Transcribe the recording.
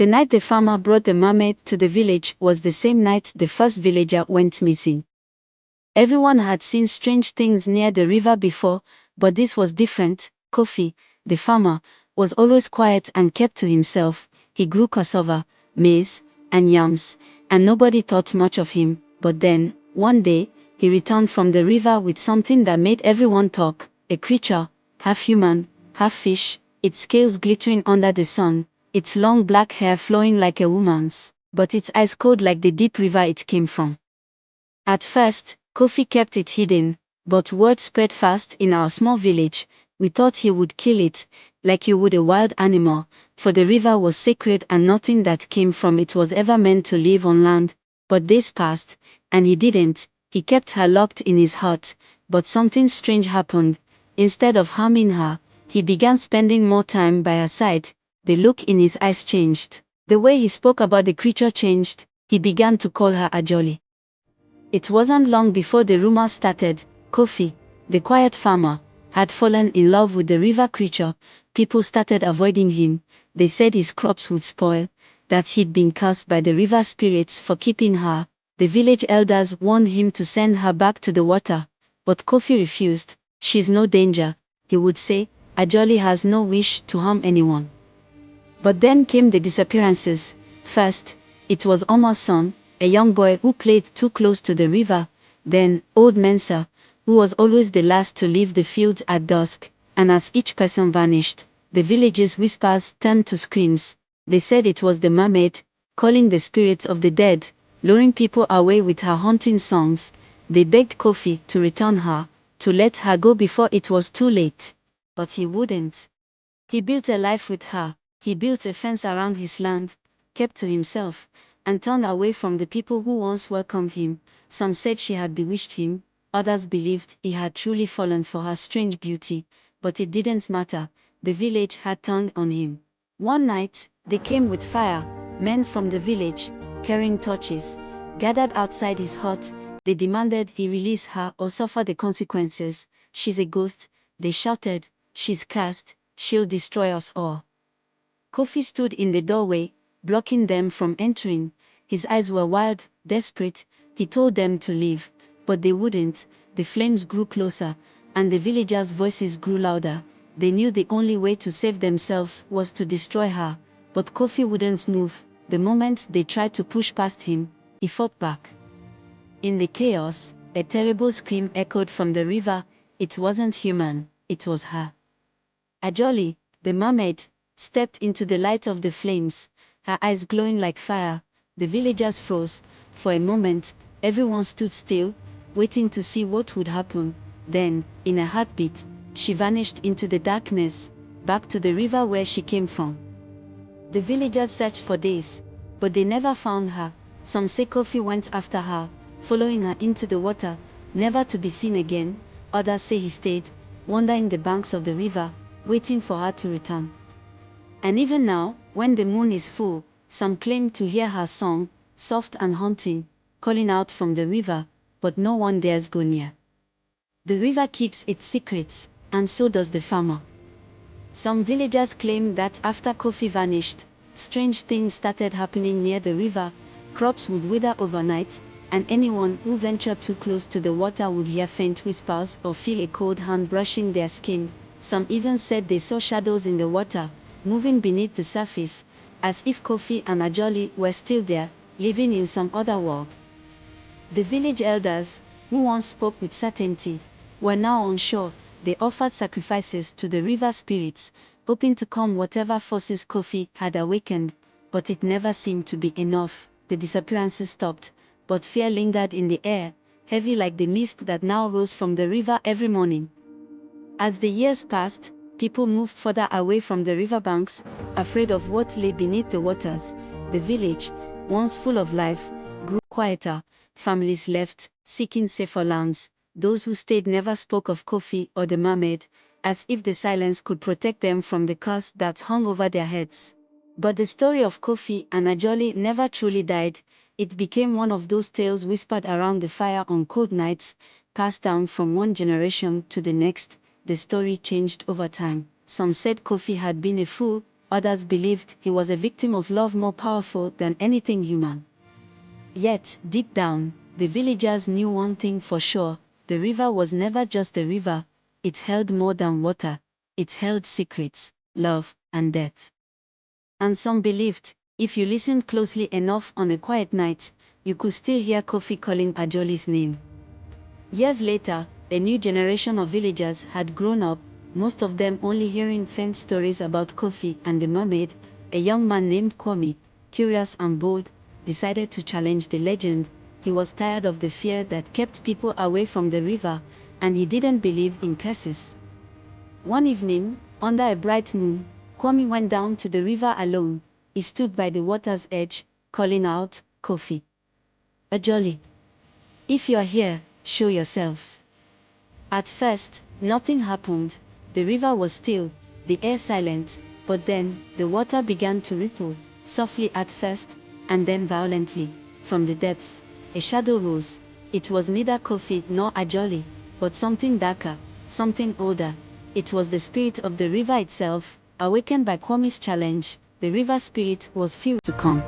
The night the farmer brought the mermaid to the village was the same night the first villager went missing. Everyone had seen strange things near the river before, but this was different. Kofi, the farmer, was always quiet and kept to himself. He grew cassava, maize, and yams, and nobody thought much of him. But then, one day, he returned from the river with something that made everyone talk. A creature, half human, half fish, its scales glittering under the sun, its long black hair flowing like a woman's, but its eyes cold like the deep river it came from. At first, Kofi kept it hidden, but word spread fast in our small village. We thought he would kill it, like you would a wild animal, for the river was sacred and nothing that came from it was ever meant to live on land. But days passed, and he didn't. He kept her locked in his heart, but something strange happened. Instead of harming her, he began spending more time by her side. The look in his eyes changed. The way he spoke about the creature changed. He began to call her Ajoli. It wasn't long before the rumors started. Kofi, the quiet farmer, had fallen in love with the river creature. People started avoiding him. They said his crops would spoil, that he'd been cursed by the river spirits for keeping her. The village elders warned him to send her back to the water. But Kofi refused. She's no danger, he would say. Ajoli has no wish to harm anyone. But then came the disappearances. First, it was Omar's son, a young boy who played too close to the river. Then, old Mensa, who was always the last to leave the fields at dusk. And as each person vanished, the village's whispers turned to screams. They said it was the mermaid, calling the spirits of the dead, luring people away with her haunting songs. They begged Kofi to return her, to let her go before it was too late. But he wouldn't. He built a life with her. He built a fence around his land, kept to himself, and turned away from the people who once welcomed him. Some said she had bewitched him, others believed he had truly fallen for her strange beauty, but it didn't matter. The village had turned on him. One night, they came with fire. Men from the village, carrying torches, gathered outside his hut. They demanded he release her or suffer the consequences. She's a ghost, they shouted. She's cursed, she'll destroy us all. Kofi stood in the doorway, blocking them from entering. His eyes were wild, desperate. He told them to leave, but they wouldn't. The flames grew closer, and the villagers' voices grew louder. They knew the only way to save themselves was to destroy her, but Kofi wouldn't move. The moment they tried to push past him, he fought back. In the chaos, a terrible scream echoed from the river. It wasn't human, it was her. Ajoli, the mermaid, stepped into the light of the flames, her eyes glowing like fire. The villagers froze. For a moment, everyone stood still, waiting to see what would happen. Then, in a heartbeat, she vanished into the darkness, back to the river where she came from. The villagers searched for days, but they never found her. Some say Kofi went after her, following her into the water, never to be seen again. Others say he stayed, wandering the banks of the river, waiting for her to return. And even now, when the moon is full, some claim to hear her song, soft and haunting, calling out from the river, but no one dares go near. The river keeps its secrets, and so does the farmer. Some villagers claim that after Kofi vanished, strange things started happening near the river. Crops would wither overnight, and anyone who ventured too close to the water would hear faint whispers or feel a cold hand brushing their skin. Some even said they saw shadows in the water, moving beneath the surface, as if Kofi and Ajoli were still there, living in some other world. The village elders, who once spoke with certainty, were now on shore. They offered sacrifices to the river spirits, hoping to calm whatever forces Kofi had awakened, but it never seemed to be enough. The disappearances stopped, but fear lingered in the air, heavy like the mist that now rose from the river every morning. As the years passed, people moved further away from the riverbanks, afraid of what lay beneath the waters. The village, once full of life, grew quieter. Families left, seeking safer lands. Those who stayed never spoke of Kofi or the mermaid, as if the silence could protect them from the curse that hung over their heads. But the story of Kofi and Ajoli never truly died. It became one of those tales whispered around the fire on cold nights, passed down from one generation to the next. The story changed over time. Some said Kofi had been a fool, Others believed he was a victim of love more powerful than anything human. Yet, deep down, the villagers knew one thing for sure: the river was never just a river, it held more than water. It held secrets, love, and death. And some believed, if you listened closely enough on a quiet night, you could still hear Kofi calling Ajoli's name. Years later, a new generation of villagers had grown up, most of them only hearing faint stories about Kofi and the mermaid. A young man named Kwame, curious and bold, decided to challenge the legend. He was tired of the fear that kept people away from the river, and he didn't believe in curses. One evening, under a bright moon, Kwame went down to the river alone. He stood by the water's edge, calling out, "Kofi, Ajoli, if you are here, show yourselves." At first, nothing happened. The river was still, the air silent, but then, the water began to ripple, softly at first, and then violently. From the depths, a shadow rose. It was neither Kofi nor Ajoli, but something darker, something older. It was the spirit of the river itself, awakened by Kwame's challenge. The river spirit was feared to come.